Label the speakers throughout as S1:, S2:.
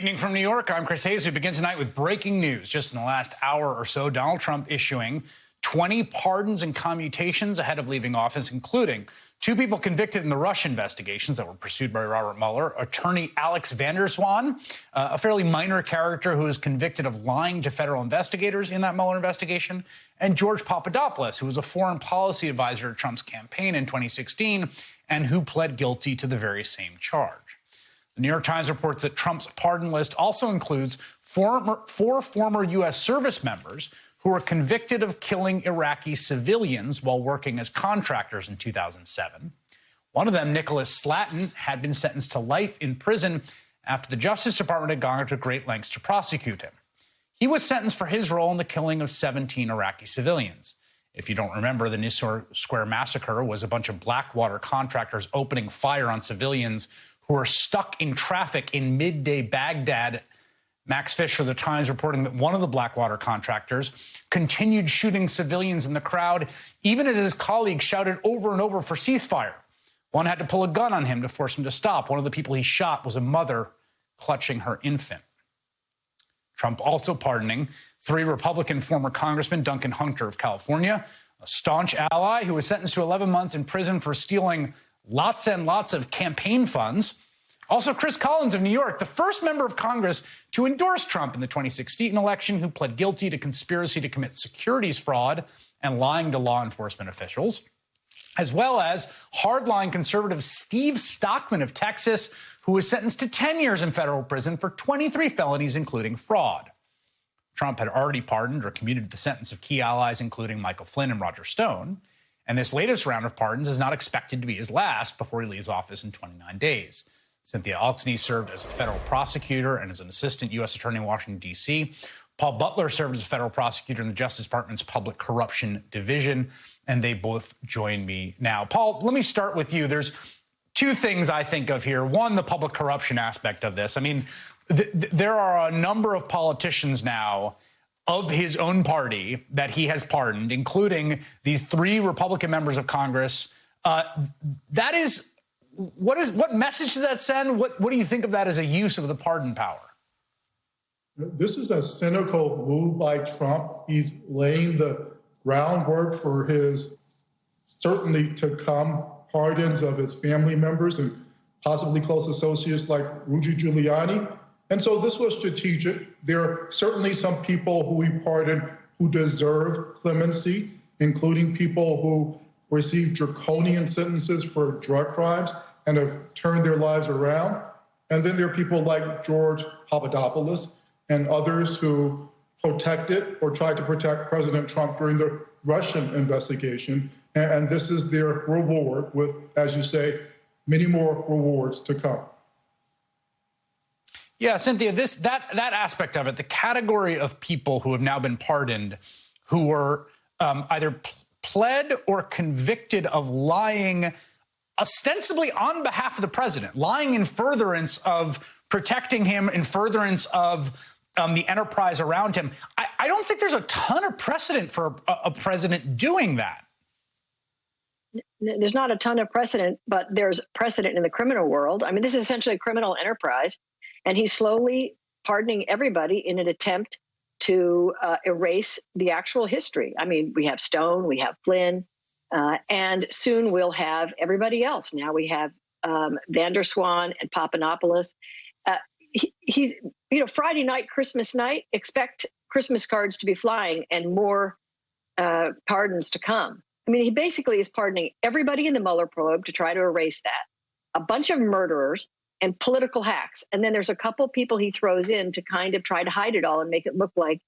S1: Evening from New York, I'm Chris Hayes. We begin tonight with breaking news. Just in the last hour or so, Donald Trump issuing 20 pardons and commutations ahead of leaving office, including 2 people convicted in the Russia investigations that were pursued by Robert Mueller, attorney Alex van der Zwaan, a fairly minor character who was convicted of lying to federal investigators in that Mueller investigation, and George Papadopoulos, who was a foreign policy advisor to Trump's campaign in 2016 and who pled guilty to the very same charge. The New York Times reports that Trump's pardon list also includes 4 former U.S. service members who were convicted of killing Iraqi civilians while working as contractors in 2007. One of them, Nicholas Slatton, had been sentenced to life in prison after the Justice Department had gone to great lengths to prosecute him. He was sentenced for his role in the killing of 17 Iraqi civilians. If you don't remember, the Nisour Square massacre was a bunch of Blackwater contractors opening fire on civilians who were stuck in traffic in midday Baghdad. Max Fisher, the Times, reporting that one of the Blackwater contractors continued shooting civilians in the crowd, even as his colleagues shouted over and over for ceasefire. One had to pull a gun on him to force him to stop. One of the people he shot was a mother clutching her infant. Trump also pardoning 3 Republican former Congressmen, Duncan Hunter of California, a staunch ally who was sentenced to 11 months in prison for stealing lots and lots of campaign funds. Also, Chris Collins of New York, the first member of Congress to endorse Trump in the 2016 election, who pled guilty to conspiracy to commit securities fraud and lying to law enforcement officials, as well as hardline conservative Steve Stockman of Texas, who was sentenced to 10 years in federal prison for 23 felonies, including fraud. Trump had already pardoned or commuted the sentence of key allies, including Michael Flynn and Roger Stone. And this latest round of pardons is not expected to be his last before he leaves office in 29 days. Cynthia Alexny served as a federal prosecutor and as an assistant U.S. attorney in Washington, D.C. Paul Butler served as a federal prosecutor in the Justice Department's Public Corruption Division, and they both join me now. Paul, let me start with you. There's 2 things I think of here. One, the public corruption aspect of this. I mean, there are a number of politicians now of his own party that he has pardoned, including these 3 Republican members of Congress. What message does that send? What do you think of that as a use of the pardon power?
S2: This is a cynical move by Trump. He's laying the groundwork for his certainly to come pardons of his family members and possibly close associates like Rudy Giuliani. And so this was strategic. There are certainly some people who he pardoned who deserve clemency, including people who received draconian sentences for drug crimes and have turned their lives around. And then there are people like George Papadopoulos and others who protected or tried to protect President Trump during the Russian investigation. And this is their reward with, as you say, many more rewards to come.
S1: Yeah, Cynthia, that aspect of it, the category of people who have now been pardoned, who were either pled or convicted of lying ostensibly on behalf of the president, lying in furtherance of protecting him, in furtherance of the enterprise around him. I don't think there's a ton of precedent for a president doing that.
S3: There's not a ton of precedent, but there's precedent in the criminal world. I mean, this is essentially a criminal enterprise, and he's slowly pardoning everybody in an attempt to erase the actual history. I mean, we have Stone, we have Flynn, and soon we'll have everybody else. Now we have van der Zwaan and Papadopoulos. He's, Friday night, Christmas night, expect Christmas cards to be flying and more pardons to come. I mean, he basically is pardoning everybody in the Mueller probe to try to erase that, a bunch of murderers and political hacks. And then there's a couple people he throws in to kind of try to hide it all and make it look like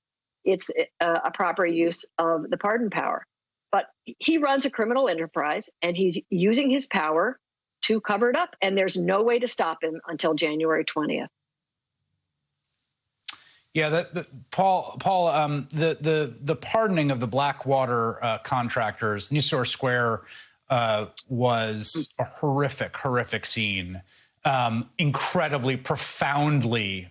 S3: it's a proper use of the pardon power. But he runs a criminal enterprise, and he's using his power to cover it up. And there's no way to stop him until January 20th.
S1: Yeah, Paul, the pardoning of the Blackwater contractors, Nisour Square, was a horrific scene, incredibly, profoundly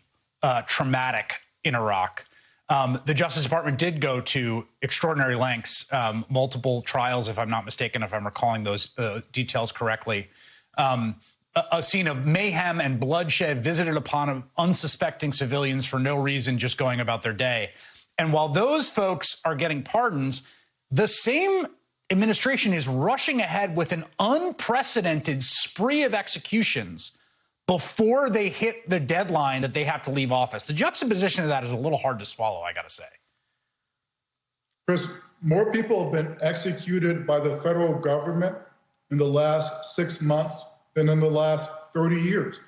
S1: traumatic in Iraq. The Justice Department did go to extraordinary lengths, multiple trials, if I'm not mistaken, if I'm recalling those details correctly. a scene of mayhem and bloodshed visited upon unsuspecting civilians for no reason, just going about their day. And while those folks are getting pardons, the same administration is rushing ahead with an unprecedented spree of executions before they hit the deadline that they have to leave office. The juxtaposition of that is a little hard to swallow, I got to say.
S2: Chris, more people have been executed by the federal government in the last 6 months than in the last 30 years.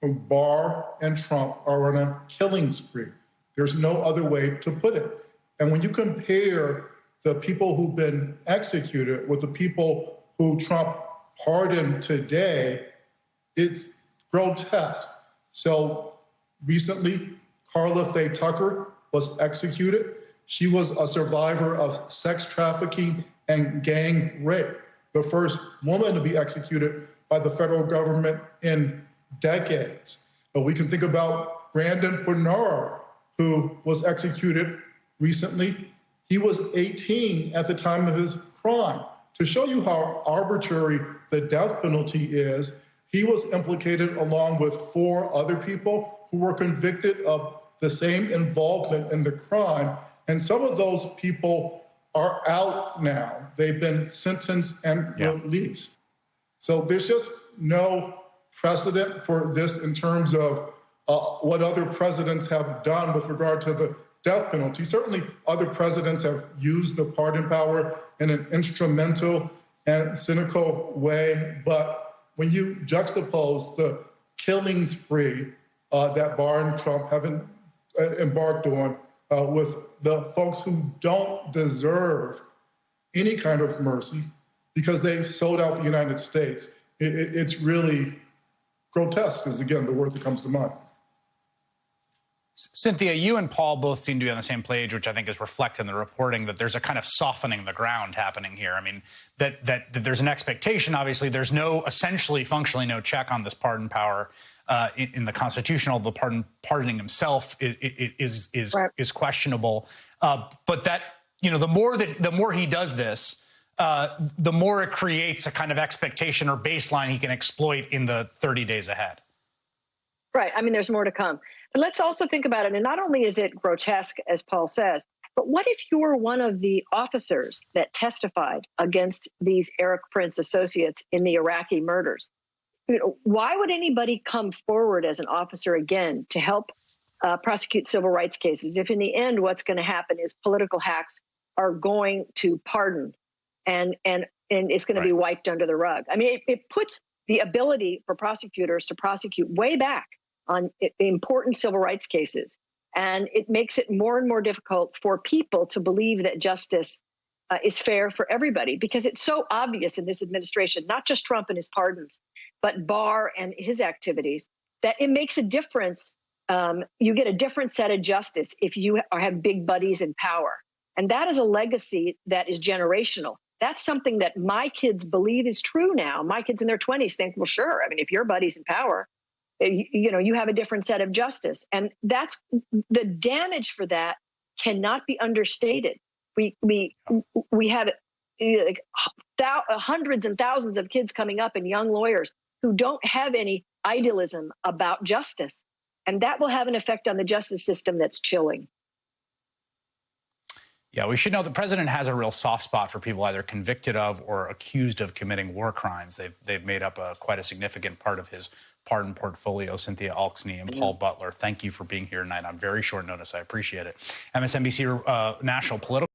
S2: Barr and Trump are on a killing spree. There's no other way to put it. And when you compare the people who've been executed with the people who Trump pardoned today, it's grotesque. So recently, Karla Faye Tucker was executed. She was a survivor of sex trafficking and gang rape, the first woman to be executed by the federal government in decades. But we can think about Brandon Bernard, who was executed recently. He was 18 at the time of his crime. To show you how arbitrary the death penalty is, he was implicated along with 4 other people who were convicted of the same involvement in the crime. And some of those people are out now. They've been sentenced and released. So there's just no precedent for this in terms of what other presidents have done with regard to the death penalty. Certainly other presidents have used the pardon power in an instrumental and cynical way. But when you juxtapose the killing spree that Barr and Trump have embarked on with the folks who don't deserve any kind of mercy because they sold out the United States, it's really grotesque is, again, the word that comes to mind.
S1: Cynthia, you and Paul both seem to be on the same page, which I think is reflected in the reporting that there's a kind of softening the ground happening here. I mean, that there's an expectation. Obviously, there's essentially functionally no check on this pardon power in the constitutional. The pardoning himself is questionable. But that, the more he does this, the more it creates a kind of expectation or baseline he can exploit in the 30 days ahead.
S3: Right. I mean, there's more to come. But let's also think about it. And not only is it grotesque, as Paul says, but what if you're one of the officers that testified against these Erik Prince associates in the Iraqi murders? Why would anybody come forward as an officer again to help prosecute civil rights cases if in the end what's going to happen is political hacks are going to pardon and it's going to be wiped under the rug? I mean, it puts the ability for prosecutors to prosecute way back on important civil rights cases. And it makes it more and more difficult for people to believe that justice is fair for everybody, because it's so obvious in this administration, not just Trump and his pardons, but Barr and his activities, that it makes a difference. You get a different set of justice if you have big buddies in power. And that is a legacy that is generational. That's something that my kids believe is true now. My kids in their 20s think, well, sure. I mean, if your buddy's in power, you have a different set of justice. And that's the damage for that cannot be understated. We have hundreds and thousands of kids coming up and young lawyers who don't have any idealism about justice. And that will have an effect on the justice system that's chilling.
S1: Yeah, we should know the president has a real soft spot for people either convicted of or accused of committing war crimes. They've made up quite a significant part of his pardon portfolio. Cynthia Alksny and Paul Butler, thank you for being here tonight on very short notice. I appreciate it. MSNBC national political